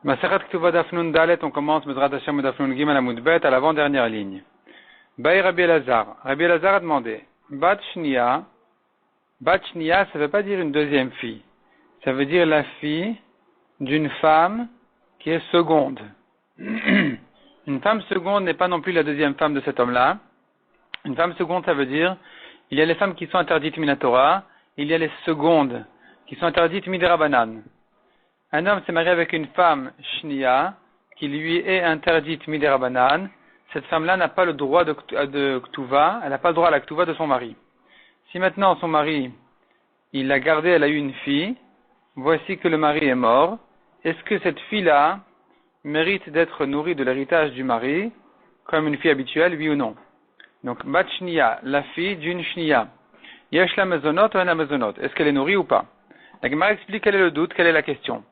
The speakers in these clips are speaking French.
Masechet Ketuvot Daf Nun Dalet, on commence Bezrat Hashem Daf Nun Gimel Amud Bet à l'avant-dernière ligne. Baï Rabbi Elazar. Rabbi Elazar a demandé, Bat Shnia, ça ne veut pas dire une deuxième fille. Ça veut dire la fille d'une femme qui est seconde. Une femme seconde n'est pas non plus la deuxième femme de cet homme-là. Une femme seconde, ça veut dire, il y a les femmes qui sont interdites minatora, il y a les secondes qui sont interdites midirabanan. Un homme s'est marié avec une femme shnia qui lui est interdite midirabanan. Cette femme-là n'a pas le droit de ktuva, elle n'a pas le droit à la ktuva de son mari. Si maintenant son mari, il l'a gardée, elle a eu une fille, voici que le mari est mort, est-ce que cette fille-là mérite d'être nourrie de l'héritage du mari, comme une fille habituelle, oui ou non? Donc, bat shnia, la fille d'une shnia. Yesh la mezonot ou la mezonot. Est-ce qu'elle est nourrie ou pas? La Gemara explique quel est le doute, quelle est la question.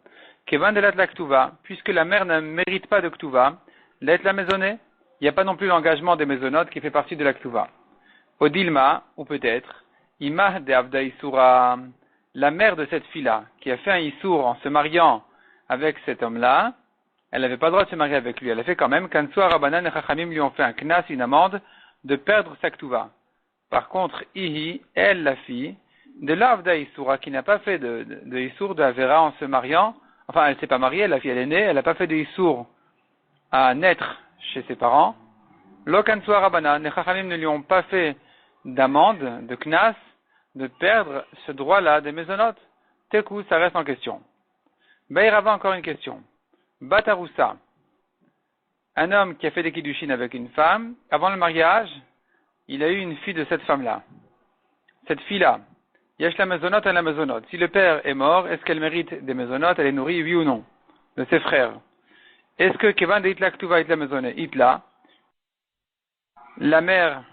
Kevan de la ktuva, puisque la mère ne mérite pas de ktuva, l'et la maisonnée, il n'y a pas non plus l'engagement des maisonnotes qui fait partie de la ktuva. Odilma, ou peut-être, imah de avda isura, la mère de cette fille-là, qui a fait un issour en se mariant avec cet homme-là, elle n'avait pas le droit de se marier avec lui. Elle a fait quand même, Kansoua Rabanan et Chachamim lui ont fait un knas, une amende, de perdre sa ktuva. Par contre, Ihi, elle, la fille, de l'avda isura, qui n'a pas fait de issour de Avera en se mariant, enfin, elle s'est pas mariée, la fille, elle est née, elle n'a pas fait de issour à naître chez ses parents. Lo Kansoua Rabanan, les Chachamim ne lui ont pas fait d'amende, de knas, de perdre ce droit-là des maisonnotes. Tekou, ça reste en question. Baïrava, encore une question. Bataroussa, un homme qui a fait des kiddushin avec une femme, avant le mariage, il a eu une fille de cette femme-là. Cette fille-là, yesh la maisonnote et la maisonnote. Si le père est mort, est-ce qu'elle mérite des maisonnotes? Elle est nourrie, oui ou non? De ses frères. Est-ce que Kevan de Hitla Ktuva Hitla maisonnée, Hitla, la mère,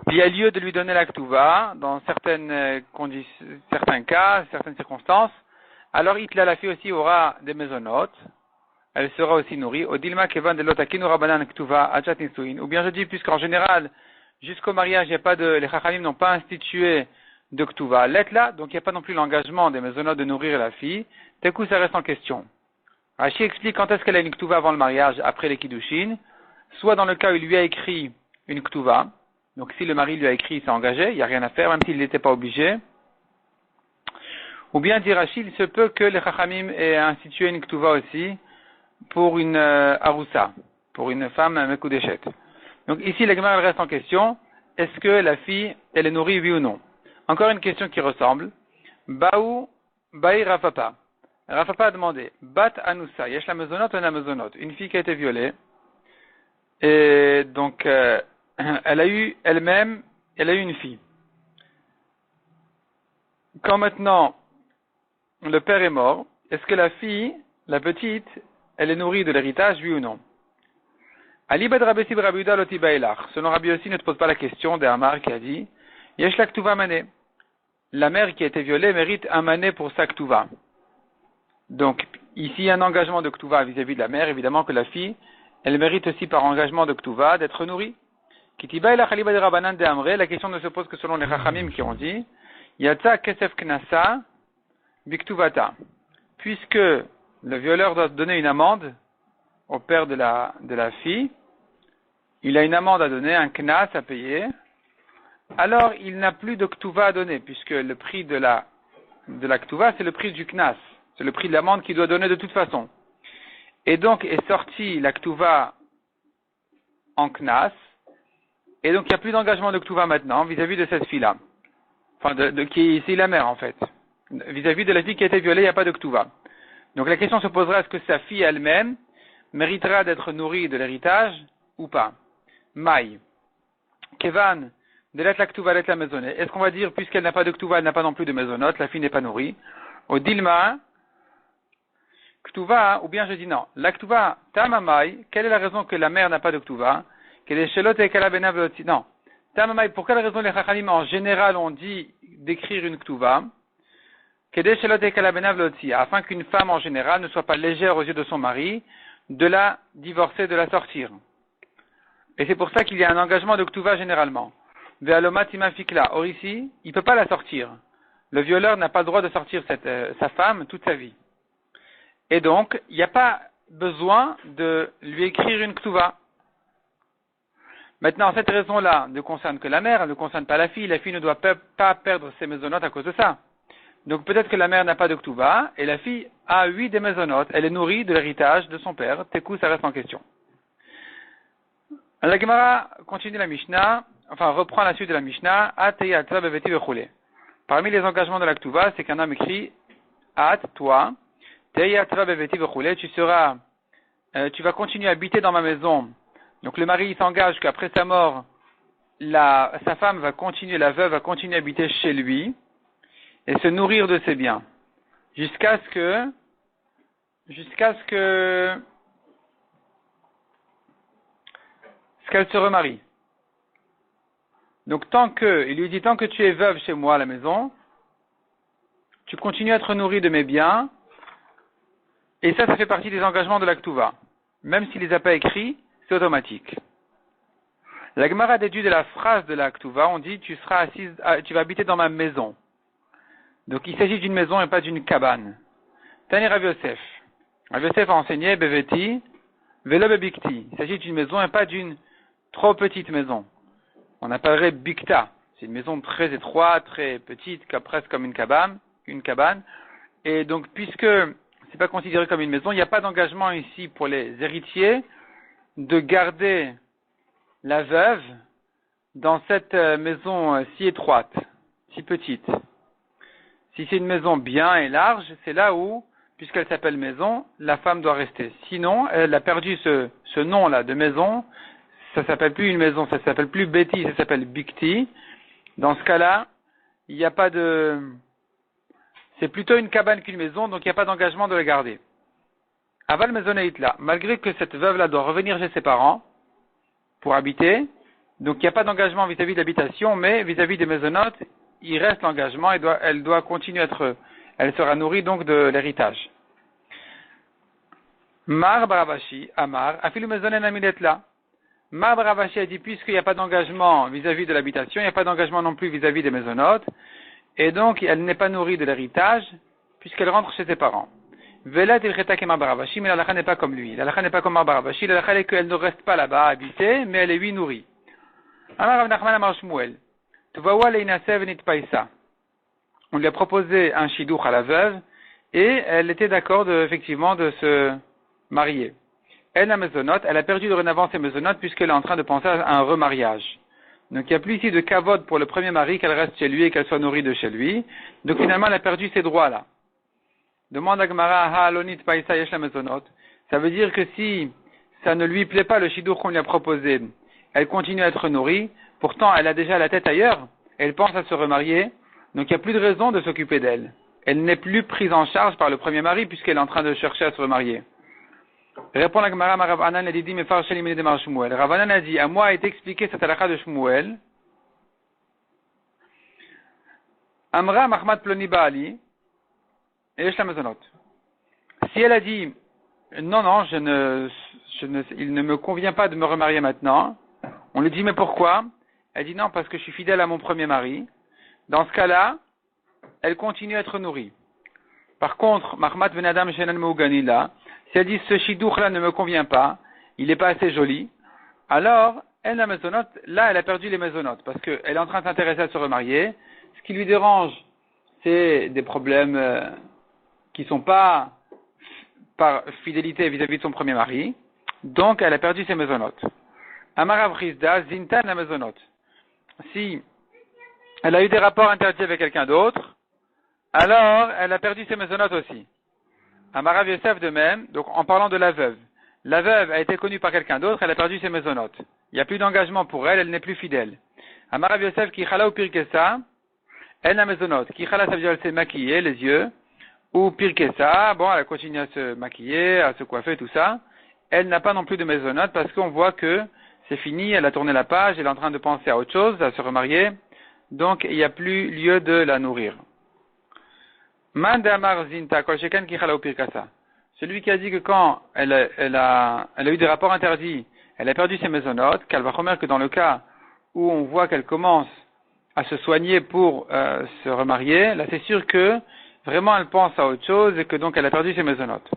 il y a lieu de lui donner la Ktuva, dans certaines conditions, certains cas, certaines circonstances, alors Hitla, la fille aussi, aura des maisonnotes, elle sera aussi nourrie. Odilma Kevan de Lotakinu Rabanan Ktuva Achat Nisuin. Ou bien je dis, puisqu'en général, jusqu'au mariage, il n'y a pas les Chachamim n'ont pas institué de Ktuva. L'être donc il n'y a pas non plus l'engagement des maisonnotes de nourrir la fille. D'un coup, ça reste en question. Rashi explique quand est-ce qu'elle a une Ktuva avant le mariage, après les Kiddushin. Soit dans le cas où il lui a écrit une Ktuva. Donc si le mari lui a écrit, il s'est engagé, il n'y a rien à faire, même s'il n'était pas obligé. Ou bien, dit Rashi, il se peut que les Chachamim aient institué une Ktuva aussi, pour une aroussa, pour une femme mekudeshet. Donc ici, la Gemara reste en question. Est-ce que la fille, elle est nourrie, oui ou non? Encore une question qui ressemble. Baï Rafapa. Rafapa a demandé, Bat Anoussa, yesh la mezonot ou la mezonot? Une fille qui a été violée. Et donc, elle a eu une fille. Quand maintenant, le père est mort, est-ce que la fille, la petite, elle est nourrie de l'héritage, oui ou non? Ali Bad Rabbi Sib Rabbi Yuda Loti Bailach. Selon Rabbi aussi ne te pose pas la question d'Amar qui a dit, Yesh la Ktuva Mané. La mère qui a été violée mérite un mané pour sa Ktuva. Donc, ici, il y a un engagement de Ktuva vis-à-vis de la mère, évidemment que la fille, elle mérite aussi par engagement de Ktuva d'être nourrie. Kitiba Elach Ali Bad Rabbanan de Amre, la question ne se pose que selon les Chachamim qui ont dit, Yatsa Kesef Knasa Biktuvata. Puisque le violeur doit donner une amende au père de la fille, il a une amende à donner, un knas à payer, alors il n'a plus de ktuva à donner, puisque le prix de la ktuva, c'est le prix du knas, c'est le prix de l'amende qu'il doit donner de toute façon. Et donc est sortie la ktuva en knas, et donc il n'y a plus d'engagement de ktuva maintenant vis-à-vis de cette fille-là, enfin qui est ici la mère en fait. Vis-à-vis de la fille qui a été violée, il n'y a pas de ktuva. Donc la question se posera, est-ce que sa fille elle-même méritera d'être nourrie de l'héritage ou pas? Maï. Kevan, de l'être la ktuva, l'être la maisonnée. Est-ce qu'on va dire, puisqu'elle n'a pas de ktuva, elle n'a pas non plus de maisonnote, la fille n'est pas nourrie? Au dilma, ktuva, ou bien je dis non. La ktuva, tamamai, quelle est la raison que la mère n'a pas de ktuva? Quelle est shelot et kalabenav loti? Non. Tamamai, pour quelle raison les chachamim en général ont dit d'écrire une ktuva? Afin qu'une femme en général ne soit pas légère aux yeux de son mari, de la divorcer, de la sortir. Et c'est pour ça qu'il y a un engagement de ktuva généralement. Or ici, il ne peut pas la sortir. Le violeur n'a pas le droit de sortir sa femme toute sa vie. Et donc, il n'y a pas besoin de lui écrire une ktuva. Maintenant, cette raison-là ne concerne que la mère, elle ne concerne pas la fille. La fille ne doit pas perdre ses maisonnotes à cause de ça. Donc peut-être que la mère n'a pas de ktuva, et la fille a 8 des maisonnotes. Elle est nourrie de l'héritage de son père. Tekou, ça reste en question. La Gemara continue la Mishnah, reprend la suite de la Mishnah. Parmi les engagements de la ktuva, c'est qu'un homme écrit At, toi, tu vas continuer à habiter dans ma maison. Donc le mari s'engage qu'après sa mort, sa femme va continuer, la veuve va continuer à habiter chez lui et se nourrir de ses biens jusqu'à ce qu'elle se remarie. Donc il lui dit tant que tu es veuve chez moi à la maison, tu continues à être nourri de mes biens. Et ça fait partie des engagements de la Ktuva. Même s'il les a pas écrits, c'est automatique. La Gemara déduit de la phrase de la Ktuva, on dit tu vas habiter dans ma maison. Donc il s'agit d'une maison et pas d'une cabane. Tani Rav Yosef. Rav Yosef a enseigné Beveti, Velo Bebikti. Il s'agit d'une maison et pas d'une trop petite maison. On appellerait Bikta. C'est une maison très étroite, très petite, presque comme une cabane. Et donc puisque c'est pas considéré comme une maison, il n'y a pas d'engagement ici pour les héritiers de garder la veuve dans cette maison si étroite, si petite. Si c'est une maison bien et large, c'est là où, puisqu'elle s'appelle maison, la femme doit rester. Sinon, elle a perdu ce nom-là de maison, ça s'appelle plus une maison, ça s'appelle plus Beti, ça s'appelle Bikti. Dans ce cas-là, il n'y a pas c'est plutôt une cabane qu'une maison, donc il n'y a pas d'engagement de la garder. Aval Maisoneit là, malgré que cette veuve-là doit revenir chez ses parents pour habiter, donc il n'y a pas d'engagement vis-à-vis de l'habitation, mais vis-à-vis des maisonnotes, il reste l'engagement, elle doit continuer elle sera nourrie donc de l'héritage. Mar Baravashi, Amar, Afilu Maisonen Amilet là. Mar Baravashi a dit, puisqu'il n'y a pas d'engagement vis-à-vis de l'habitation, il n'y a pas d'engagement non plus vis-à-vis des maisonnotes, et donc, elle n'est pas nourrie de l'héritage, puisqu'elle rentre chez ses parents. Velat il cheta kema baravashi, mais l'alakha n'est pas comme lui. L'alakha n'est pas comme baravashi, l'alakha est qu'elle ne reste pas là-bas habitée, mais elle est lui nourrie. Amar Rav Nachman Amar Shmuel. Tuvawa leinasev nit paisa. On lui a proposé un shidduch à la veuve, et elle était d'accord effectivement de se marier. Elle a maisonnote, elle a perdu dorénavant ses maisonnotes, puisqu'elle est en train de penser à un remariage. Donc il n'y a plus ici de kavod pour le premier mari qu'elle reste chez lui et qu'elle soit nourrie de chez lui. Donc finalement elle a perdu ses droits là. Demande à Gemara, ha'alonit paisa yesh la mezonot. Ça veut dire que si ça ne lui plaît pas le shidduch qu'on lui a proposé, elle continue à être nourrie. Pourtant elle a déjà la tête ailleurs. Elle pense à se remarier. Donc il n'y a plus de raison de s'occuper d'elle. Elle n'est plus prise en charge par le premier mari puisqu'elle est en train de chercher à se remarier. Répond la Gemara, Rav Anan a dit, mais farche limine de Shmuel. Rav Anan a dit, à moi a été expliqué cette halakha de Shmuel. Amra Mahmad Ploni Baali, et Yesh la Mezonot. Si elle a dit, non, il ne me convient pas de me remarier maintenant, on lui dit, mais pourquoi? Elle dit, non, parce que je suis fidèle à mon premier mari. Dans ce cas-là, elle continue à être nourrie. Par contre, Mahmad Ben Adam Shenan Mouganila, si elle dit ce shidduch-là ne me convient pas, il n'est pas assez joli, alors, elle, la maisonnote, là, elle a perdu les maisonnotes, parce qu'elle est en train de s'intéresser à se remarier. Ce qui lui dérange, c'est des problèmes qui ne sont pas par fidélité vis-à-vis de son premier mari. Donc, elle a perdu ses maisonnotes. Amara Brizda, Zintan la maisonnote. Si elle a eu des rapports interdits avec quelqu'un d'autre, alors elle a perdu ses maisonnotes aussi. Amarav Yosef de même, donc en parlant de la veuve. La veuve a été connue par quelqu'un d'autre, elle a perdu ses maisonnotes. Il n'y a plus d'engagement pour elle, elle n'est plus fidèle. Amarav Yosef qui chala ou pire que ça, elle n'a maisonnote. Qui chala, ça veut dire elle s'est maquillée, les yeux, ou pire que ça, bon, elle continue à se maquiller, à se coiffer, tout ça. Elle n'a pas non plus de maisonnote parce qu'on voit que c'est fini, elle a tourné la page, elle est en train de penser à autre chose, à se remarier. Donc, il n'y a plus lieu de la nourrir. Celui qui a dit que quand elle a eu des rapports interdits, elle a perdu ses maisonnotes, qu'elle va remettre que dans le cas où on voit qu'elle commence à se soigner pour se remarier, là c'est sûr que vraiment elle pense à autre chose et que donc elle a perdu ses maisonnotes.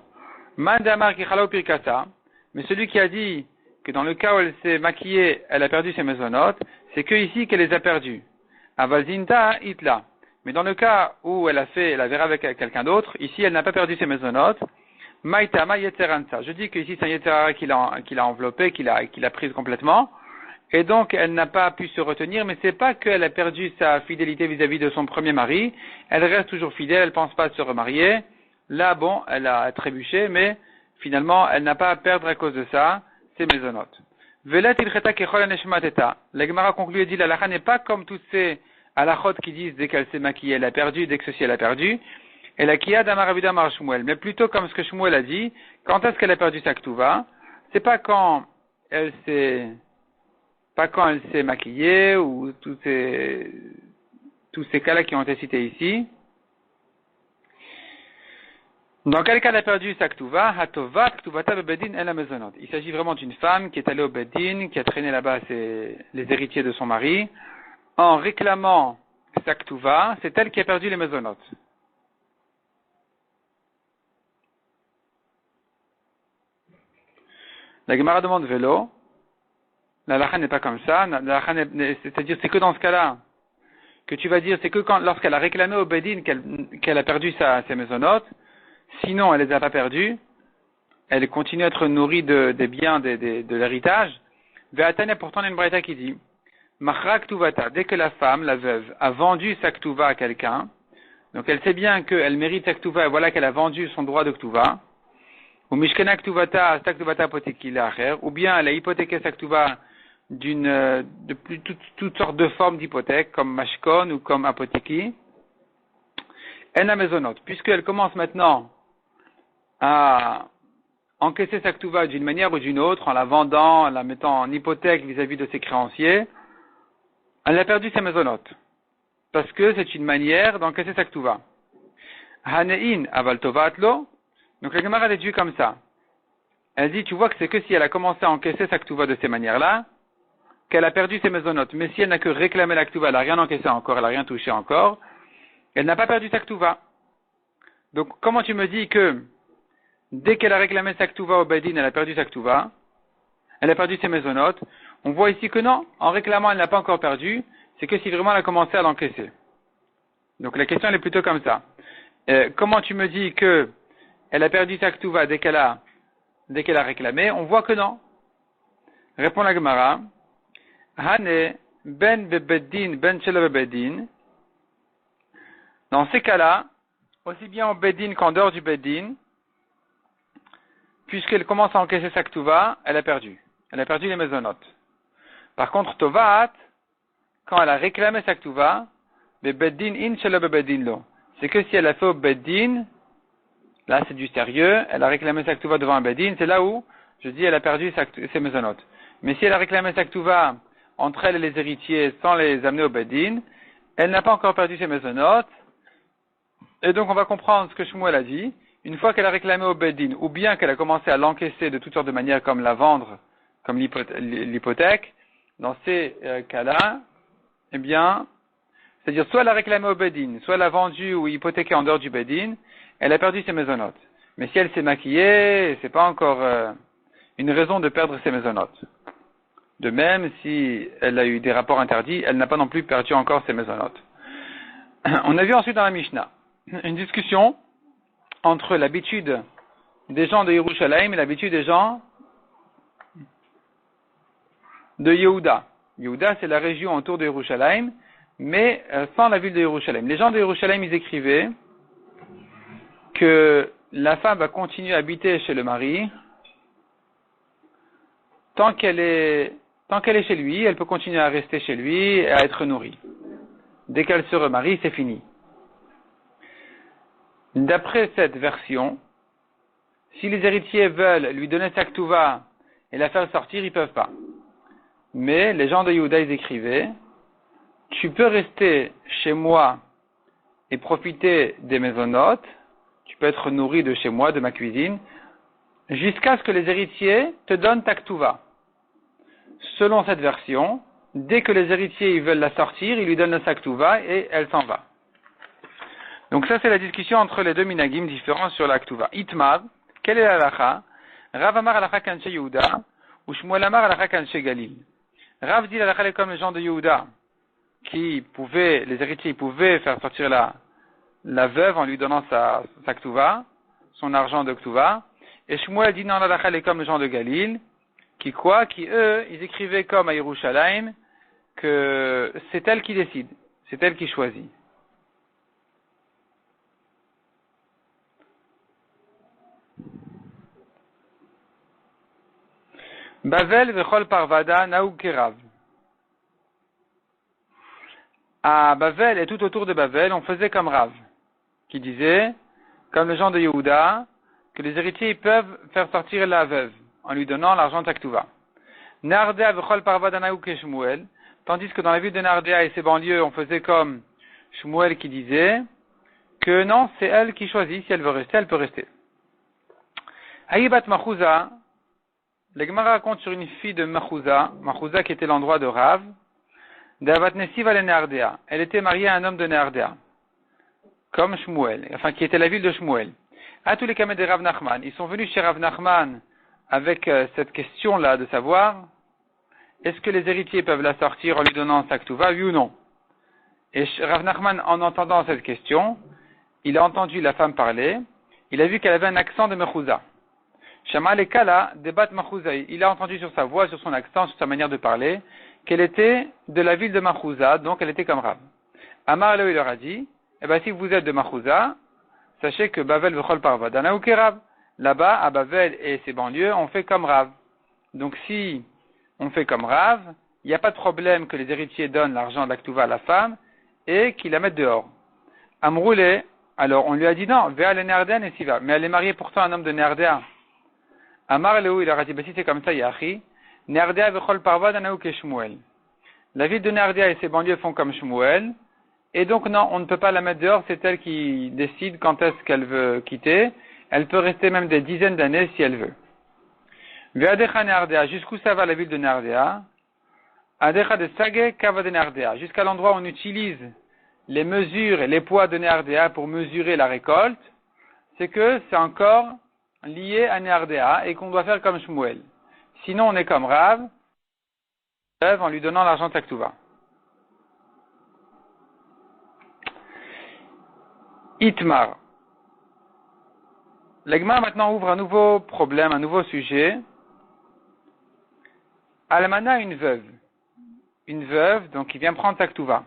Man damar ki chala pirkasa, mais celui qui a dit que dans le cas où elle s'est maquillée, elle a perdu ses maisonnotes, c'est que ici qu'elle les a perdues. Avazinta itla. Mais dans le cas où elle a fait la verra avec quelqu'un d'autre, ici elle n'a pas perdu ses maisonnotes. Maitama yetzeransa. Je dis que ici c'est un yetzerara qu'il a enveloppé, qu'il a prise complètement. Et donc, elle n'a pas pu se retenir, mais c'est pas qu'elle a perdu sa fidélité vis-à-vis de son premier mari. Elle reste toujours fidèle, elle pense pas à se remarier. Là, bon, elle a trébuché, mais finalement, elle n'a pas à perdre à cause de ça ses maisonnotes. Velet ilcheta kechol aneshmateta. La Gemara conclut et dit, la lacha n'est pas comme toutes ces halachot qui disent dès qu'elle s'est maquillée, elle a perdu, dès que ceci, elle a perdu. Et la kiyad amar Rabbi Amar Shmuel. Mais plutôt comme ce que Shmuel a dit, quand est-ce qu'elle a perdu sa ktuva? C'est pas quand elle s'est maquillée ou tous ces cas-là qui ont été cités ici. Dans quel cas elle a perdu sa ktuva? Hatova ktuvata bebedin el amezonot. Il s'agit vraiment d'une femme qui est allée au bedin, qui a traîné là-bas les héritiers de son mari, en réclamant sa ktuva, c'est elle qui a perdu les maisonnotes. La Gemara demande vélo. La lacha n'est pas comme ça. C'est-à-dire, c'est que dans ce cas-là que tu vas dire, c'est que lorsqu'elle a réclamé au bedin qu'elle a perdu ses maisonnotes. Sinon, elle les a pas perdues. Elle continue à être nourrie des biens de l'héritage. Ve'atane, pourtant, il y a une braïta qui dit, Machra ktuvata, dès que la femme, la veuve, a vendu sa ktuva à quelqu'un, donc elle sait bien qu'elle mérite sa ktuva, et voilà qu'elle a vendu son droit de ktuva, ou mishkena ktuvata, sta ktuvata apoteki l'acher, ou bien elle a hypothéqué sa ktuva toutes sortes de formes d'hypothèques, comme mashkon ou comme apoteki, en a maisonnote, puisqu'elle commence maintenant à encaisser sa ktuva d'une manière ou d'une autre, en la vendant, en la mettant en hypothèque vis-à-vis de ses créanciers, elle a perdu ses maisonnotes. Parce que c'est une manière d'encaisser sa ktuva. Hanein aval tovatlo. Donc la Gemara déduit comme ça. Elle dit, tu vois que c'est que si elle a commencé à encaisser sa ktuva de ces manières-là, qu'elle a perdu ses maisonnotes. Mais si elle n'a que réclamé la ktuva, elle n'a rien encaissé encore, elle n'a rien touché encore, elle n'a pas perdu sa ktuva. Donc comment tu me dis que dès qu'elle a réclamé sa ktuva au bedin, elle a perdu sa ktuva, elle a perdu ses maisonnotes? On voit ici que non, en réclamant elle n'a pas encore perdu, c'est que si vraiment elle a commencé à l'encaisser. Donc la question elle est plutôt comme ça. Comment tu me dis que elle a perdu sa ktuva dès qu'elle a réclamé? On voit que non. Répond la Gemara. Hane ben bebeddin ben shela bebeddin. Dans ces cas-là, aussi bien au beddin qu'en dehors du beddin, puisqu'elle commence à encaisser sa ktuva, elle a perdu. Elle a perdu les maisonnotes. Par contre, Tovat, quand elle a réclamé sa ktuva, bebeddin in shela bebeddin lo. C'est que si elle a fait au beddin, là c'est du sérieux, elle a réclamé sa ktuva devant un beddin, c'est là où je dis elle a perdu ses maisonnotes. Mais si elle a réclamé sa ktuva entre elle et les héritiers sans les amener au beddin, elle n'a pas encore perdu ses maisonnotes. Et donc on va comprendre ce que Shmuel a dit. Une fois qu'elle a réclamé au beddin, ou bien qu'elle a commencé à l'encaisser de toutes sortes de manières comme la vendre, comme l'hypothèque, dans ces cas-là, eh bien, c'est-à-dire soit elle a réclamé au beddin, soit elle a vendu ou hypothéqué en dehors du beddin, elle a perdu ses maisonnotes. Mais si elle s'est maquillée, c'est pas encore une raison de perdre ses maisonnotes. De même, si elle a eu des rapports interdits, elle n'a pas non plus perdu encore ses maisonnotes. On a vu ensuite dans la Mishnah une discussion entre l'habitude des gens de Yerushalayim et l'habitude des gens de Yehuda. Yehuda, c'est la région autour de Yerushalayim, mais sans la ville de Yerushalayim. Les gens de Yerushalayim, ils écrivaient que la femme va continuer à habiter chez le mari tant qu'elle est chez lui, elle peut continuer à rester chez lui et à être nourrie. Dès qu'elle se remarie, c'est fini. D'après cette version, si les héritiers veulent lui donner sa ktuva et la faire sortir, ils peuvent pas. Mais les gens de Yehuda, ils écrivaient, tu peux rester chez moi et profiter des maisonnotes, tu peux être nourri de chez moi, de ma cuisine, jusqu'à ce que les héritiers te donnent ta ktuva. Selon cette version, dès que les héritiers ils veulent la sortir, ils lui donnent le saktuva et elle s'en va. Donc ça c'est la discussion entre les deux minagim différents sur la ktuva. Itmar, quelle est la halacha? Rav Amar halacha kanche Yehuda, ou Shmuel Amar halacha kanche Galil. Rav dit la halacha est comme les gens de Yehuda, les héritiers pouvaient faire sortir la veuve en lui donnant sa ktuva, son argent de ktuva. Et Shmuel dit non, la halacha est comme les gens de Galil, qui eux, ils écrivaient comme à Yerushalayim, que c'est elle qui décide, c'est elle qui choisit. Bavel vechol parvada naoug kerav. À Bavel et tout autour de Bavel, on faisait comme Rav, qui disait, comme les gens de Yehuda, que les héritiers peuvent faire sortir la veuve en lui donnant l'argent de Taktuva. Nardea vechol parvada naoug ke Shmuel, tandis que dans la ville de Nardea et ses banlieues, on faisait comme Shmuel qui disait que non, c'est elle qui choisit, si elle veut rester, elle peut rester. Haïbat Machouza, le Gemara raconte sur une fille de Machouza qui était l'endroit de Rav, d'Avat Nesiva le Nardea. Elle était mariée à un homme de Nardea, comme Shmuel, enfin qui était la ville de Shmuel. À tous les camés de Rav Nachman, ils sont venus chez Rav Nachman avec cette question-là de savoir est-ce que les héritiers peuvent la sortir en lui donnant sa ktuva, oui ou non. Et Rav Nachman, en entendant cette question, il a entendu la femme parler, il a vu qu'elle avait un accent de Mechouza. Shama le Kala débat Machouza. Il a entendu sur sa voix, sur son accent, sur sa manière de parler, qu'elle était de la ville de Machouza, donc elle était comme Rav. Amar Leo, il leur a dit, si vous êtes de Machouza, sachez que Bavel vechol parvadana ou Kerav. Là-bas, à Bavel et ses banlieues, on fait comme Rav. Donc si on fait comme Rav, il n'y a pas de problème que les héritiers donnent l'argent de la ktuva à la femme et qu'ils la mettent dehors. Amroulé, alors on lui a dit non, Vea le Nardea et s'y va. Mais elle est mariée pourtant à un homme de Nardea. Amar Leo, il leur a dit, si c'est comme ça, Yachi, Nardea vechol parvadana ou Shmuel. La ville de Nardea et ses banlieues font comme Shmuel, et donc non, on ne peut pas la mettre dehors, c'est elle qui décide quand est-ce qu'elle veut quitter. Elle peut rester même des dizaines d'années si elle veut. Ve'adecha Nardea, jusqu'où ça va la ville de Nardea? Adecha de Sage Kava de Nardea, jusqu'à l'endroit où on utilise les mesures et les poids de Nardea pour mesurer la récolte, c'est que c'est encore lié à Nardea et qu'on doit faire comme Shmuel. Sinon on est comme Rav, en lui donnant l'argent de Taktuva. Itmar. L'Egma maintenant ouvre un nouveau problème, un nouveau sujet. Almana, une veuve. Une veuve, donc qui vient prendre Taktuva.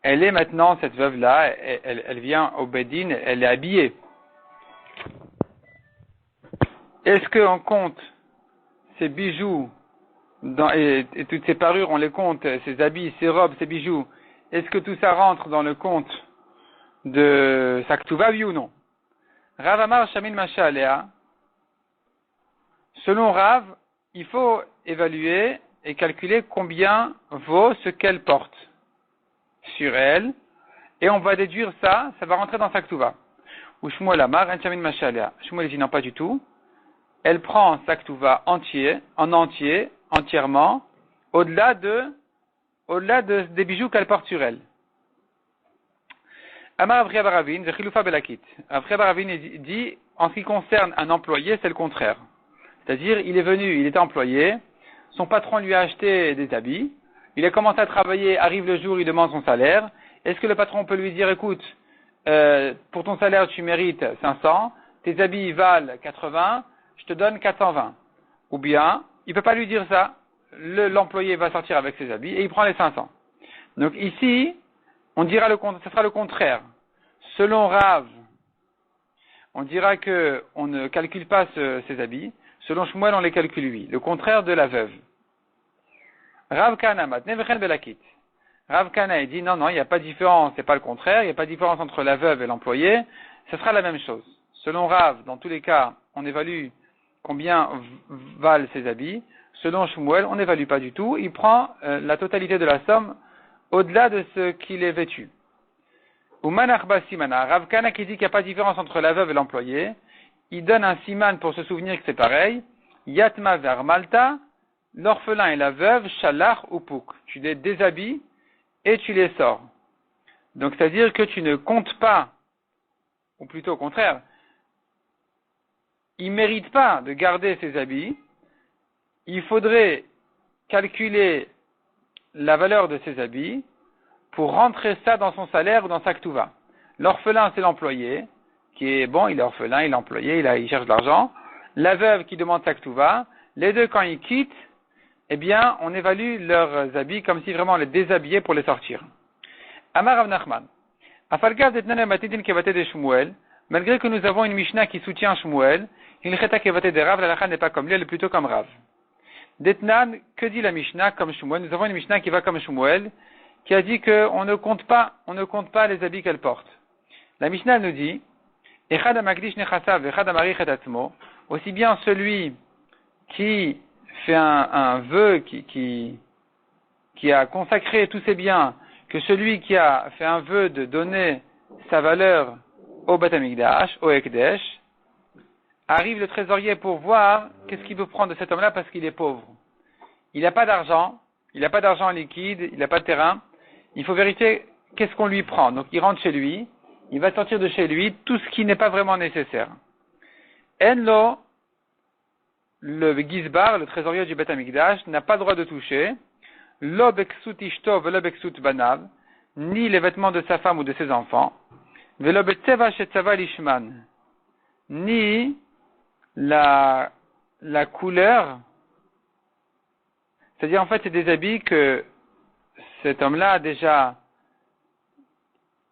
Elle est maintenant, cette veuve-là, elle vient au Bedin, elle est habillée. Est-ce qu'on compte ses bijoux et toutes ses parures, on les compte, ses habits, ses robes, ses bijoux, est-ce que tout ça rentre dans le compte de sa ktuva, oui ou non? Rav Amar Shamil Masha Alea. Selon Rav, il faut évaluer et calculer combien vaut ce qu'elle porte sur elle, et on va déduire ça va rentrer dans sa ktuva. Ou Shmuel Amar Shamil Masha Alea. Shmuel dit non, pas du tout. Elle prend sa ktuva entièrement, au-delà des bijoux qu'elle porte sur elle. Amar Avriya Baravin, Zechilufa Belakit. Avriya Baravin dit, en ce qui concerne un employé, c'est le contraire. C'est-à-dire, il est employé, son patron lui a acheté des habits, il a commencé à travailler, arrive le jour, il demande son salaire. Est-ce que le patron peut lui dire, écoute, pour ton salaire, tu mérites 500, tes habits valent 80, je te donne 420. Ou bien, il peut pas lui dire ça. L'employé va sortir avec ses habits et il prend les 500. Donc ici, ça sera le contraire. Selon Rav, on dira que on ne calcule pas ses habits. Selon Shmuel, on les calcule lui. Le contraire de la veuve. Rav Kana matne vechen belakit. Rav Kana dit non, il n'y a pas de différence, c'est pas le contraire, il n'y a pas de différence entre la veuve et l'employé, ce sera la même chose. Selon Rav, dans tous les cas, on évalue combien valent ses habits. Selon Shmuel, on n'évalue pas du tout, il prend la totalité de la somme au-delà de ce qu'il est vêtu. Ou manachba simana, Rav Kana qui dit qu'il n'y a pas de différence entre la veuve et l'employé, il donne un siman pour se souvenir que c'est pareil, yatma ver malta, l'orphelin et la veuve, shalach ou pouk. Tu les déshabilles et tu les sors. Donc, c'est-à-dire que tu ne comptes pas, ou plutôt au contraire, il ne mérite pas de garder ses habits. Il faudrait calculer la valeur de ses habits pour rentrer ça dans son salaire ou dans sa ktuva. L'orphelin, c'est l'employé, qui est bon, il est orphelin, il est employé, il cherche de l'argent. La veuve qui demande sa ktuva, les deux, quand ils quittent, eh bien, on évalue leurs habits comme si vraiment on les déshabillait pour les sortir. Amar Rav Nachman. Malgré que nous avons une Mishnah qui soutient Shmuel, il cheta kevate de Rav, la lacha n'est pas comme lui, elle est plutôt comme Rav. Detnan, que dit la Mishnah comme Shmuel? Nous avons une Mishnah qui va comme Shmuel, qui a dit qu'on ne compte pas les habits qu'elle porte. La Mishnah nous dit, Echad amakdish nechasav, echad amarich et atzmo, aussi bien celui qui fait un vœu, qui a consacré tous ses biens, que celui qui a fait un vœu de donner sa valeur au Beth Amikdash, au Ekdesh, arrive le trésorier pour voir qu'est-ce qu'il peut prendre de cet homme-là parce qu'il est pauvre. Il n'a pas d'argent liquide, il n'a pas de terrain. Il faut vérifier qu'est-ce qu'on lui prend. Donc il rentre chez lui, il va sortir de chez lui tout ce qui n'est pas vraiment nécessaire. Enlo, le Gizbar, le trésorier du Beth Amikdash, n'a pas le droit de toucher lo beksut ishto velo beksut banav, ni les vêtements de sa femme ou de ses enfants, velo betseva shetzava lishman, ni la couleur, c'est-à-dire en fait c'est des habits que cet homme-là a déjà,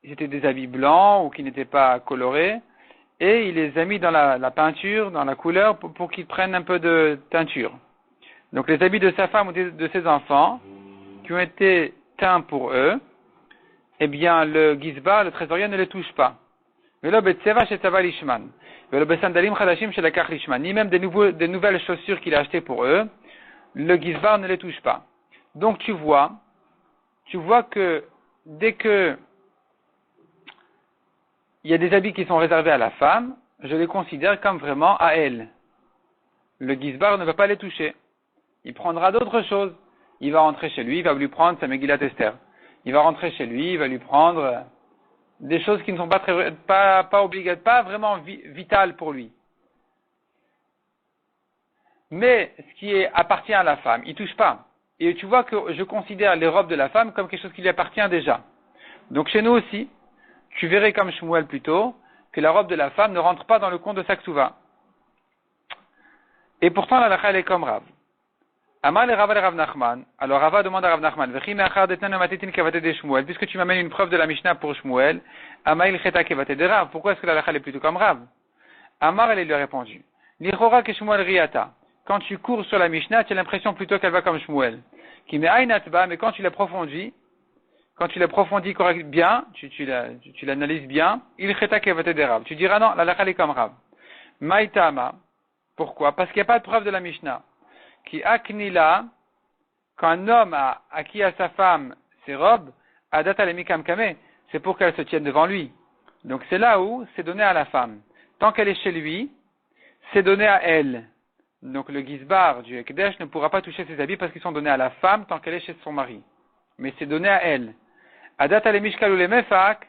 c'était des habits blancs ou qui n'étaient pas colorés, et il les a mis dans la peinture, dans la couleur pour qu'ils prennent un peu de teinture. Donc les habits de sa femme ou de ses enfants qui ont été teints pour eux, eh bien le Gizbar, le trésorier, ne les touche pas. Ni même des nouvelles chaussures qu'il a achetées pour eux, le Gizbar ne les touche pas. Donc tu vois que dès que il y a des habits qui sont réservés à la femme, je les considère comme vraiment à elle. Le Gizbar ne va pas les toucher. Il prendra d'autres choses. Il va rentrer chez lui, il va lui prendre sa Megillat Esther. Il va rentrer chez lui, il va lui prendre des choses qui ne sont pas obligatoires, pas vraiment vitales pour lui. Mais ce qui appartient à la femme, il touche pas. Et tu vois que je considère les robes de la femme comme quelque chose qui lui appartient déjà. Donc chez nous aussi, tu verrais comme Shmuel plutôt, que la robe de la femme ne rentre pas dans le compte de sa ksuva. Et pourtant la lacha elle est comme Rav. Amar le Rava le Rav Nachman. Alors Rava demande à Rav Nachman, puisque tu m'amènes une preuve de la Mishnah pour Shmuel, Amail cheta kevate de Rav. Pourquoi est-ce que la lacha est plutôt comme Rav? Amar elle lui a répondu, Lichora ke Shmuel riata. Quand tu cours sur la Mishnah, tu as l'impression plutôt qu'elle va comme Shmuel. Qui me aynatba, mais quand tu l'approfondis bien, tu l'analyses bien, il cheta kevate de Rav. Tu diras non, la lacha est comme Rav. Maïtama. Pourquoi? Parce qu'il n'y a pas de preuve de la Mishnah. Qui aknila, quand un homme a acquis à sa femme ses robes, adat alemikam kame, c'est pour qu'elle se tienne devant lui. Donc c'est là où c'est donné à la femme. Tant qu'elle est chez lui, c'est donné à elle. Donc le Gizbar du Ekdesh ne pourra pas toucher ses habits parce qu'ils sont donnés à la femme tant qu'elle est chez son mari. Mais c'est donné à elle. Adat alemishkalu lemefak,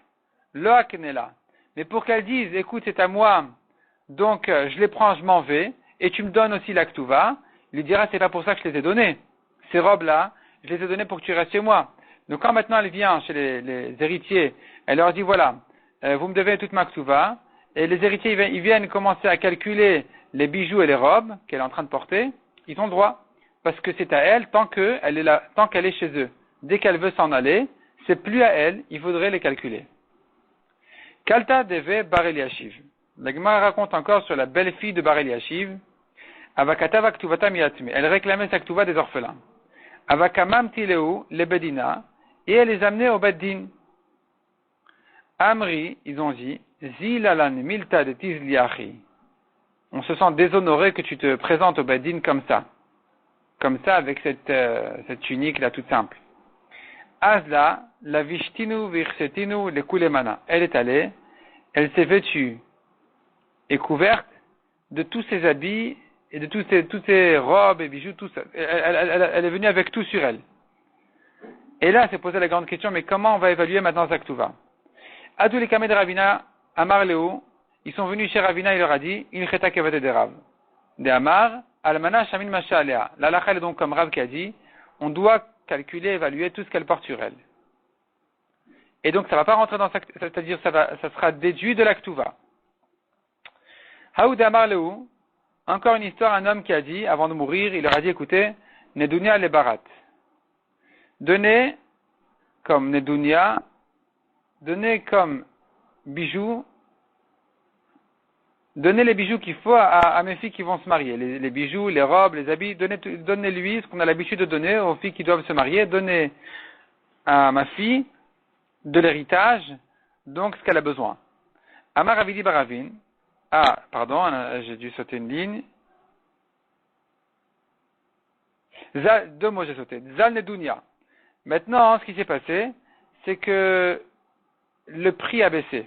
lo aknela. Mais pour qu'elle dise, écoute, c'est à moi, donc je les prends, je m'en vais, et tu me donnes aussi la ktuva, il lui dira, c'est pas pour ça que je les ai données. Ces robes-là, je les ai données pour que tu restes chez moi. Donc quand maintenant elle vient chez les héritiers, elle leur dit, voilà, vous me devez toute ma ktuva, et les héritiers, ils viennent commencer à calculer les bijoux et les robes qu'elle est en train de porter, ils ont le droit. Parce que c'est à elle tant qu'elle est chez eux. Dès qu'elle veut s'en aller, c'est plus à elle, il faudrait les calculer. Kalta deve Bar Eliashiv. La Gemara raconte encore sur la belle fille de Bar Eliashiv. Avakatava ktuvata miatme. Elle réclamait sa ktuva des orphelins. Avakamam tileu le bedina. Et elle les amenait au beddin. Amri, ils ont dit, zilalan milta de tizliachi. On se sent déshonoré que tu te présentes au beddin comme ça. Comme ça, avec cette tunique là toute simple. Azla, la vishtinu virsetinu le kulemana. Elle est allée, elle s'est vêtue et couverte de tous ses habits et de toutes ses robes et bijoux, tout ça. Elle est venue avec tout sur elle. Et là, c'est posé la grande question, mais comment on va évaluer maintenant sa Ktuva? À tous les kamés de Ravina, Amar Léo, ils sont venus chez Ravina, il leur a dit, il cheta kevate de Rav. De Amar, Almana Shamin Masha Alea. La lacha est donc comme Rav qui a dit, on doit calculer, évaluer tout ce qu'elle porte sur elle. Et donc, ça va pas rentrer dans sa, c'est-à-dire, ça sera déduit de la Ktuva. Haoud Amar Léo, encore une histoire, un homme qui a dit, avant de mourir, il leur a dit, écoutez, Nedunia le Barat. Donnez comme Nedunia, donnez comme bijoux, donnez les bijoux qu'il faut à mes filles qui vont se marier. Les bijoux, les robes, les habits, donnez-lui ce qu'on a l'habitude de donner aux filles qui doivent se marier. Donnez à ma fille de l'héritage, donc ce qu'elle a besoin. Amar Avidi Baravin. Ah, pardon, j'ai dû sauter une ligne. Deux mots j'ai sauté. Zal Nedunia. Maintenant, ce qui s'est passé, c'est que le prix a baissé.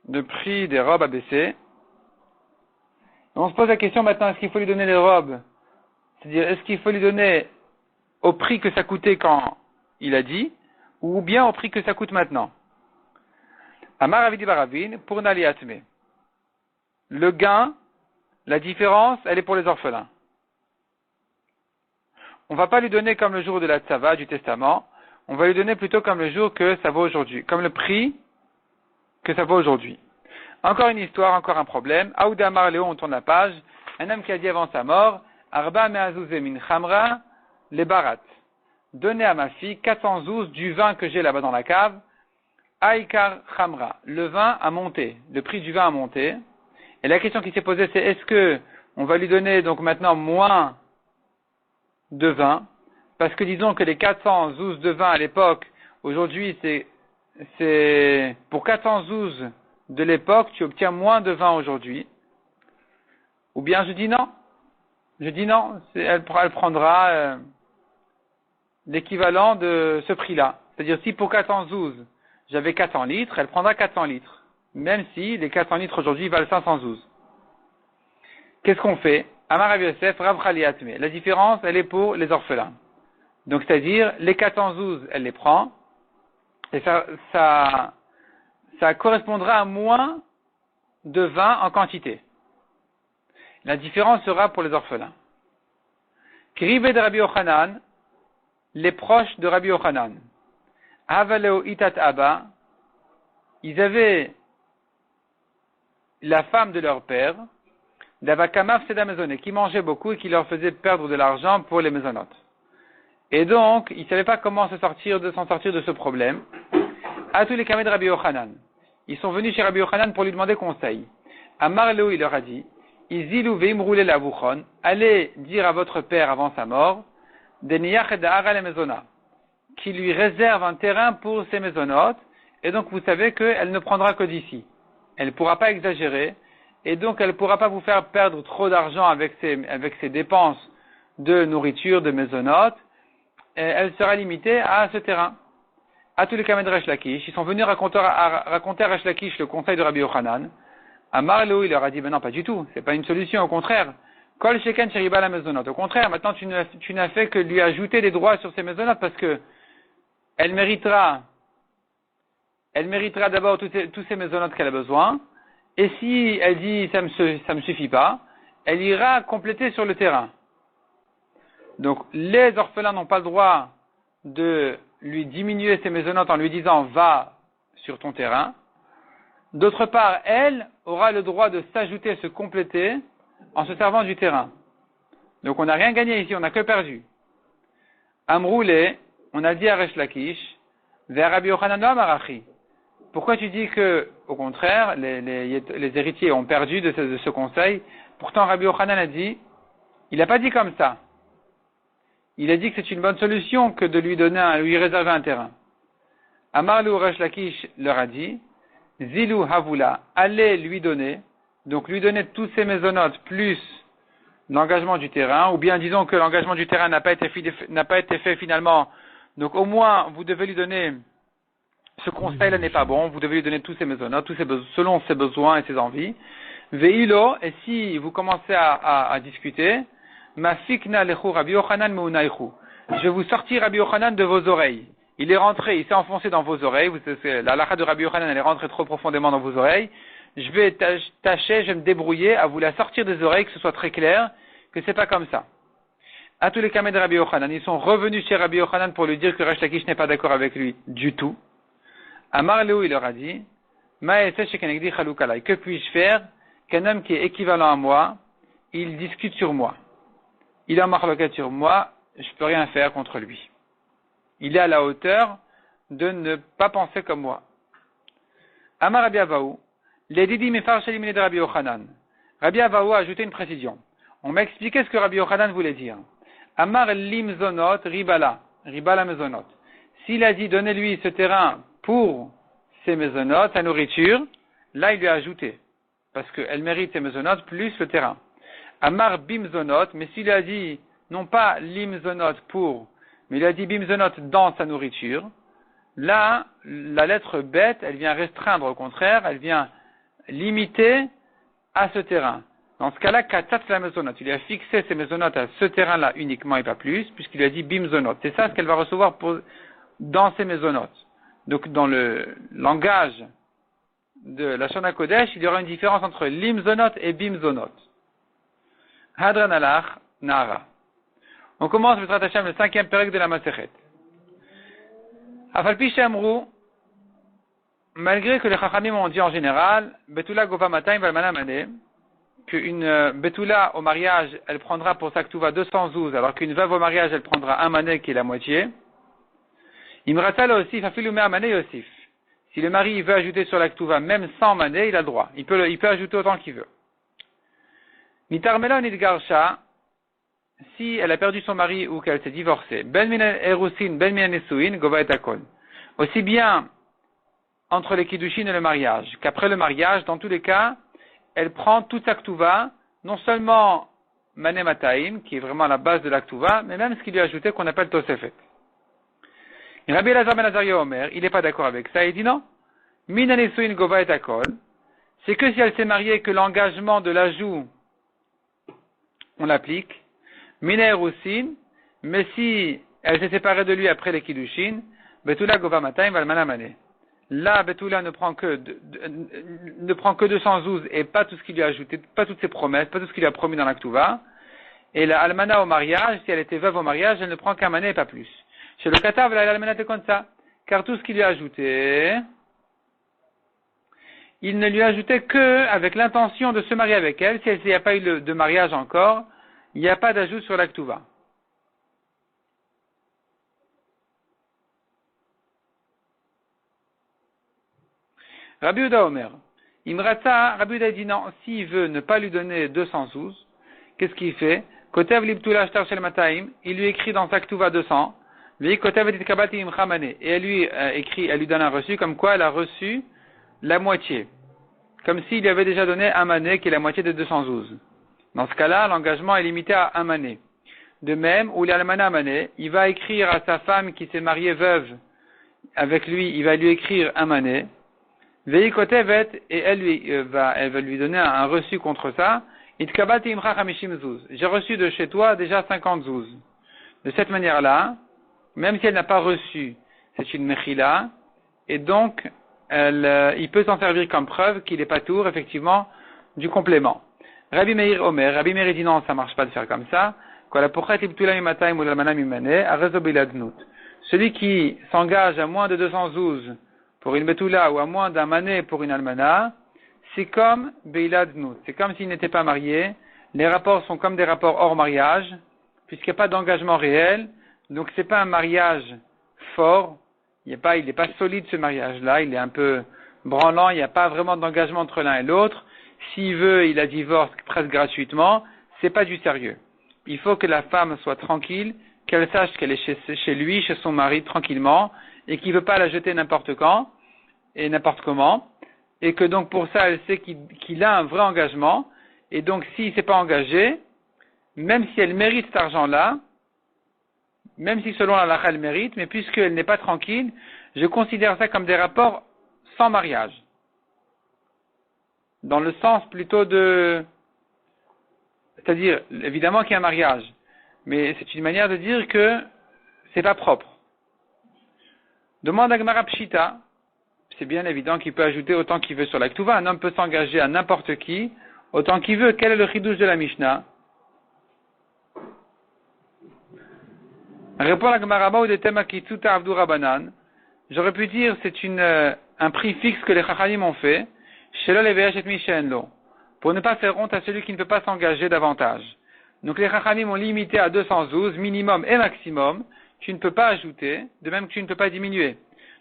Le prix des robes a baissé. On se pose la question maintenant, est-ce qu'il faut lui donner les robes? C'est-à-dire, est-ce qu'il faut lui donner au prix que ça coûtait quand il a dit, ou bien au prix que ça coûte maintenant? Amar Avidi Baravin, pour Nali Atme. Le gain, la différence, elle est pour les orphelins. On va pas lui donner comme le jour de la Tzava, du Testament. On va lui donner plutôt comme le jour que ça vaut aujourd'hui. Comme le prix que ça vaut aujourd'hui. Encore une histoire, encore un problème. Aouda Amar Léo, on tourne la page. Un homme qui a dit avant sa mort, Arba me'azouze min chamra le barat. Donnez à ma fille 400 zouz du vin que j'ai là-bas dans la cave. Aïkar chamra. Le vin a monté. Le prix du vin a monté. Et la question qui s'est posée, c'est est-ce que on va lui donner donc maintenant moins de vin, parce que disons que les 400 zouz de vin à l'époque, aujourd'hui c'est pour 400 zouz de l'époque, tu obtiens moins de vin aujourd'hui. Ou bien je dis non, elle prendra l'équivalent de ce prix-là. C'est-à-dire si pour 400 zouz j'avais 400 litres, elle prendra 400 litres, même si les 400 litres aujourd'hui valent 500 zouz. Qu'est-ce qu'on fait? Amar Rav Yosef, Rav Chali Atme. La différence, elle est pour les orphelins. Donc, c'est-à-dire, les 400 zouz, elle les prend, et ça correspondra à moins de vin en quantité. La différence sera pour les orphelins. Kribé de Rabbi Yochanan, les proches de Rabbi Yochanan. Avaleo Itat Abba, ils avaient la femme de leur père, d'Avakamav Seda Maisonné, qui mangeait beaucoup et qui leur faisait perdre de l'argent pour les maisonnotes. Et donc, ils ne savaient pas comment s'en sortir de ce problème. À tous les camés de Rabbi Yochanan. Ils sont venus chez Rabbi Yochanan pour lui demander conseil. À Marleo, il leur a dit, Izilu veim roulé la bouchon, allez dire à votre père avant sa mort, Deniyach et Da'ara les maisonna, qui lui réserve un terrain pour ses maisonnotes, et donc vous savez qu'elle ne prendra que d'ici. Elle ne pourra pas exagérer, et donc elle ne pourra pas vous faire perdre trop d'argent avec ses dépenses de nourriture, de maisonnotes. Elle sera limitée à ce terrain. À tous les camés de Resh Lakish, ils sont venus raconter à Resh Lakish le conseil de Rabbi Yochanan. À Marlou, il leur a dit, ben non, pas du tout, c'est pas une solution, au contraire. Kol Sheken Sheriba la maisonnote. Au contraire, maintenant tu n'as fait que lui ajouter des droits sur ses maisonnotes parce que elle méritera d'abord tous ces maisonnotes qu'elle a besoin. Et si elle dit ça me suffit pas, elle ira compléter sur le terrain. Donc les orphelins n'ont pas le droit de lui diminuer ses maisonnotes en lui disant va sur ton terrain. D'autre part, elle aura le droit de s'ajouter, se compléter en se servant du terrain. Donc on n'a rien gagné ici, on n'a que perdu. Amroulé, on a dit à Resh Lakish, vers Rabbi Yochanan Amarachi. Pourquoi tu dis que, au contraire, les héritiers ont perdu de ce conseil? Pourtant, Rabbi Yochanan a dit, il n'a pas dit comme ça. Il a dit que c'est une bonne solution que de lui réserver un terrain. Amarlu Resh Lakish leur a dit, Zilu Havula, allez lui donner, donc lui donner tous ses maisonnotes plus l'engagement du terrain, ou bien disons que l'engagement du terrain n'a pas été fait finalement, donc au moins vous devez lui donner. Ce conseil-là n'est pas bon. Vous devez lui donner tous ses maisonnotes, selon ses besoins et ses envies. Ve'ilo, et si vous commencez à discuter, ma fikna lechu Rabbi Yochanan meunaichu. Je vais vous sortir Rabbi Yochanan de vos oreilles. Il est rentré, il s'est enfoncé dans vos oreilles. La halakha de Rabbi Yochanan, elle est rentrée trop profondément dans vos oreilles. Je vais tâcher, je vais me débrouiller à vous la sortir des oreilles, que ce soit très clair, que c'est pas comme ça. À tous les camés de Rabbi Yochanan, ils sont revenus chez Rabbi Yochanan pour lui dire que Resh Lakish n'est pas d'accord avec lui du tout. Amar Léou, il leur a dit, que puis-je faire qu'un homme qui est équivalent à moi, il discute sur moi. Il a marloqué sur moi, je peux rien faire contre lui. Il est à la hauteur de ne pas penser comme moi. Amar Rabbi Avaou, les didi mefar shalimine de Rabbi Yochanan. Rabbi Avaou a ajouté une précision. On m'a expliqué ce que Rabbi Yochanan voulait dire. Amar limzonot ribala, ribala mezonot. S'il a dit donnez-lui ce terrain pour ses mezonot, sa nourriture, là il lui a ajouté. Parce qu'elle mérite ses mezonot plus le terrain. Amar bimzonot, mais s'il a dit non pas limzonot pour, mais il a dit bimzonot dans sa nourriture, là, la lettre bête, elle vient restreindre, au contraire, elle vient limiter à ce terrain. Dans ce cas-là, katat la mezonot, il a fixé ses mezonot à ce terrain-là uniquement et pas plus, puisqu'il a dit bimzonot. C'est ça ce qu'elle va recevoir dans ses mezonot. Donc, dans le langage de la Shana Kodesh, il y aura une différence entre limzonot et bimzonot. Hadran alach nara. On commence avec Hashem, le 5e pérec de la Masechet. Afalpi Shemru, malgré que les Chachamim ont dit en général, Betula Gova Matayim Valmana Mane, qu'une Betula au mariage, elle prendra pour sa Ktuva 212, alors qu'une veuve au mariage, elle prendra un mané qui est la moitié. Imratal Osif, Afilume Mané Osif. Si le mari veut ajouter sur la Ktuva même 100 mané, il a le droit. Il peut ajouter autant qu'il veut. Nitarmela Nidgarsha, si elle a perdu son mari ou qu'elle s'est divorcée, Ben Minan Erusin, Ben Minan Nesuin, Gova et Akon. Aussi bien entre les Kiddushin et le mariage, qu'après le mariage, dans tous les cas, elle prend toute sa Ktuva, non seulement Mané Mataim, qui est vraiment la base de la Ktuva, mais même ce qu'il lui a ajouté qu'on appelle Tosefet. Rabbi Elazar ben Azariah Omer, il n'est pas d'accord avec ça, il dit non. Minan Nesuin, Gova et Akon. C'est que si elle s'est mariée, que l'engagement de l'ajout, on l'applique. Mina Erusin, mais si elle s'est séparée de lui après les Kiddushin, Betula Gova Matayim Valmana Mané. Là, Betula ne prend que 212 et pas tout ce qu'il lui a ajouté, pas toutes ses promesses, pas tout ce qu'il lui a promis dans la Ktuva. Et la Almana au mariage, si elle était veuve au mariage, elle ne prend qu'un mané et pas plus. Chez le Katav, la Almana te compte ça. Car tout ce qu'il lui a ajouté, il ne lui a ajouté que avec l'intention de se marier avec elle. Si il n'y a pas eu de mariage encore, il n'y a pas d'ajout sur la Ktuva. Rabbi Yehuda Omer, Imratsa, Rabbi Yehuda dit non, s'il veut ne pas lui donner 212, qu'est-ce qu'il fait? Kotev libtula shtar shel mataim, il lui écrit dans sa Ktuva 200, et Kotev et kabati imchamane, et elle lui écrit, elle lui donne un reçu, comme quoi elle a reçu la moitié. Comme s'il lui avait déjà donné un mané qui est la moitié de 212. Dans ce cas-là, l'engagement est limité à un mané. De même, où l'almana mané, il va écrire à sa femme qui s'est mariée veuve avec lui, il va lui écrire un mané. Veikotevet, et elle va lui donner un reçu contre ça. Itkabati imcha chamishim zuz. J'ai reçu de chez toi déjà 50 zouz. De cette manière-là, même si elle n'a pas reçu, c'est une mechila, et donc, il peut s'en servir comme preuve qu'il est pas tour, effectivement, du complément. Rabbi Meir Omer, Rabbi Meir dit non, ça marche pas de faire comme ça. Celui qui s'engage à moins de 212 pour une betula ou à moins d'un mané pour une almana, c'est comme beiladnut. C'est comme s'il n'était pas marié. Les rapports sont comme des rapports hors mariage, puisqu'il n'y a pas d'engagement réel. Donc c'est pas un mariage fort. Il n'est pas solide ce mariage-là. Il est un peu branlant. Il n'y a pas vraiment d'engagement entre l'un et l'autre. S'il veut, il la divorce presque gratuitement. C'est pas du sérieux. Il faut que la femme soit tranquille, qu'elle sache qu'elle est chez lui, chez son mari, tranquillement, et qu'il ne veut pas la jeter n'importe quand et n'importe comment, et que donc pour ça, elle sait qu'il a un vrai engagement, et donc s'il ne s'est pas engagé, même si elle mérite cet argent-là, même si selon la halakha elle mérite, mais puisqu'elle n'est pas tranquille, je considère ça comme des rapports sans mariage. dans le sens plutôt c'est-à-dire, évidemment qu'il y a un mariage, mais c'est une manière de dire que c'est pas propre. Demande à Gemara Pshita, c'est bien évident qu'il peut ajouter autant qu'il veut sur la Ktuva. Un homme peut s'engager à n'importe qui, autant qu'il veut. Quel est le chidouche de la Mishnah? Répond la Gemara ou des thèmes qui tout avdu rabanan. J'aurais pu dire c'est un prix fixe que les Chachamim ont fait, shelo leveyesh et mishenlo, pour ne pas faire honte à celui qui ne peut pas s'engager davantage. Donc les Chachamim ont limité à 212, minimum et maximum. Tu ne peux pas ajouter, de même que tu ne peux pas diminuer.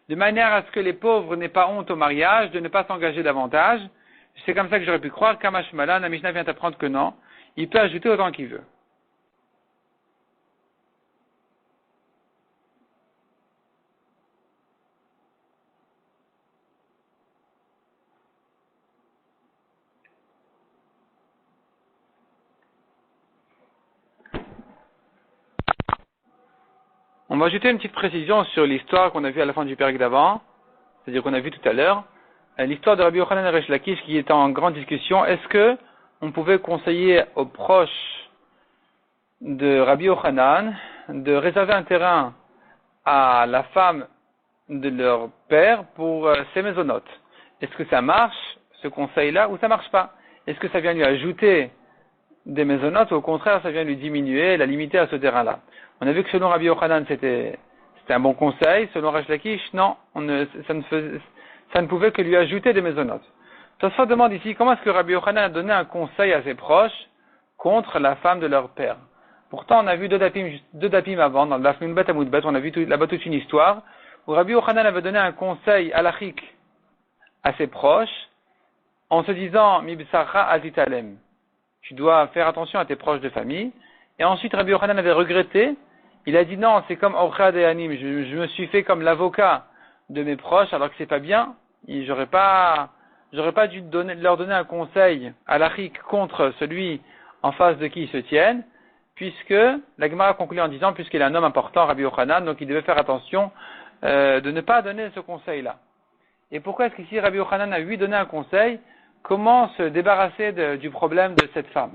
De manière à ce que les pauvres n'aient pas honte au mariage, de ne pas s'engager davantage. C'est comme ça que j'aurais pu croire. Kamash Malan, la Mishnah vient t'apprendre que non. Il peut ajouter autant qu'il veut. On va ajouter une petite précision sur l'histoire qu'on a vue à la fin du pérec d'avant, c'est-à-dire qu'on a vu tout à l'heure, l'histoire de Rabbi Yochanan et Resh Lakish qui est en grande discussion. Est-ce que on pouvait conseiller aux proches de Rabbi Yochanan de réserver un terrain à la femme de leur père pour ses maisonnotes? Est-ce que ça marche, ce conseil-là, ou ça marche pas? Est-ce que ça vient lui ajouter des maisonnotes, ou au contraire, ça vient lui diminuer, la limiter à ce terrain-là? On a vu que selon Rabbi Yochanan, c'était un bon conseil. Selon Resh Lakish, non, ça ne pouvait que lui ajouter des maisonnotes. Tosfot demande ici, comment est-ce que Rabbi Yochanan a donné un conseil à ses proches contre la femme de leur père? Pourtant, on a vu deux dapim avant, dans le Daf Nunbet Amudbet, on a vu là-bas toute une histoire, où Rabbi Yochanan avait donné un conseil halachique à ses proches, en se disant, Mibsarcha azitalem, tu dois faire attention à tes proches de famille. Et ensuite, Rabbi Yochanan avait regretté. Il a dit non, c'est comme Orchad et Anim. Je me suis fait comme l'avocat de mes proches, alors que c'est pas bien. J'aurais pas dû leur donner un conseil halachique contre celui en face de qui ils se tiennent, puisque la Gemara conclut en disant, puisqu'il est un homme important, Rabbi Yochanan, donc il devait faire attention de ne pas donner ce conseil-là. Et pourquoi est-ce qu'ici Rabbi Yochanan a lui donné un conseil? Comment se débarrasser du problème de cette femme?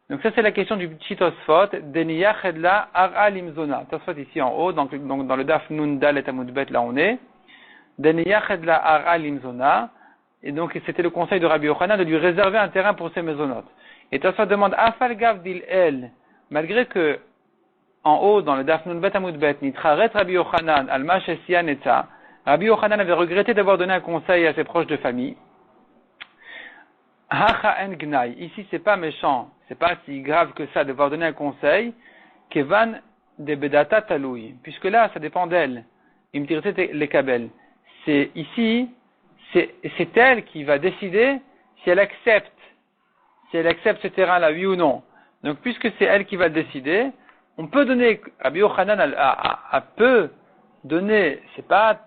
Donc ça c'est la question du petit Tosfot, Deniyach edla ara limzona. Tosfot ici en haut, donc dans le Daf Nun Dalet Amudbet, là on est. Deniyach edla ara limzona. Et donc c'était le conseil de Rabbi Yochanan de lui réserver un terrain pour ses maisonnotes. Et Tosfot demande Afal gav dil el, malgré que en haut dans le Daf Nun Bet Amudbet, Nitraret Rabbi Yochanan al Mashesian etza, Rabbi Yochanan avait regretté d'avoir donné un conseil à ses proches de famille. Hacha en gnai. Ici, c'est pas méchant, c'est pas si grave que ça de devoir donner un conseil. Kevan de bedata taloui. Puisque là, ça dépend d'elle. Imtirte les kabel. C'est ici, c'est elle qui va décider si elle accepte ce terrain-là, oui ou non. Donc, puisque c'est elle qui va décider, on peut donner, Rabbi Yochanan peut donner, c'est pas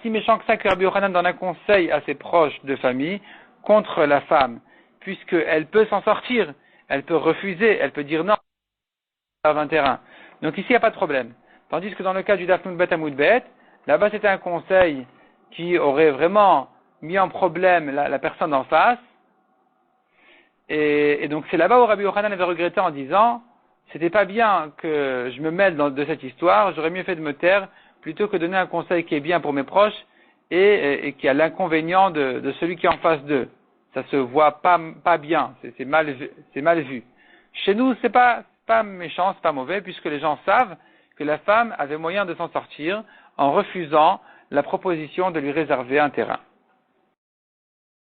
si méchant que ça que Rabbi Yochanan donne un conseil à ses proches de famille contre la femme, puisqu'elle peut s'en sortir, elle peut refuser, elle peut dire non, à un terrain. Donc ici, il n'y a pas de problème. Tandis que dans le cas du Daf Nunbet Amudbet, là-bas c'était un conseil qui aurait vraiment mis en problème la personne en face, et donc c'est là-bas où Rabbi Yochanan avait regretté en disant, c'était pas bien que je me mêle de cette histoire, j'aurais mieux fait de me taire, plutôt que donner un conseil qui est bien pour mes proches, et qui a l'inconvénient de celui qui est en face d'eux. Ça se voit pas bien, c'est mal vu. Chez nous, c'est pas méchant, c'est pas mauvais, puisque les gens savent que la femme avait moyen de s'en sortir en refusant la proposition de lui réserver un terrain.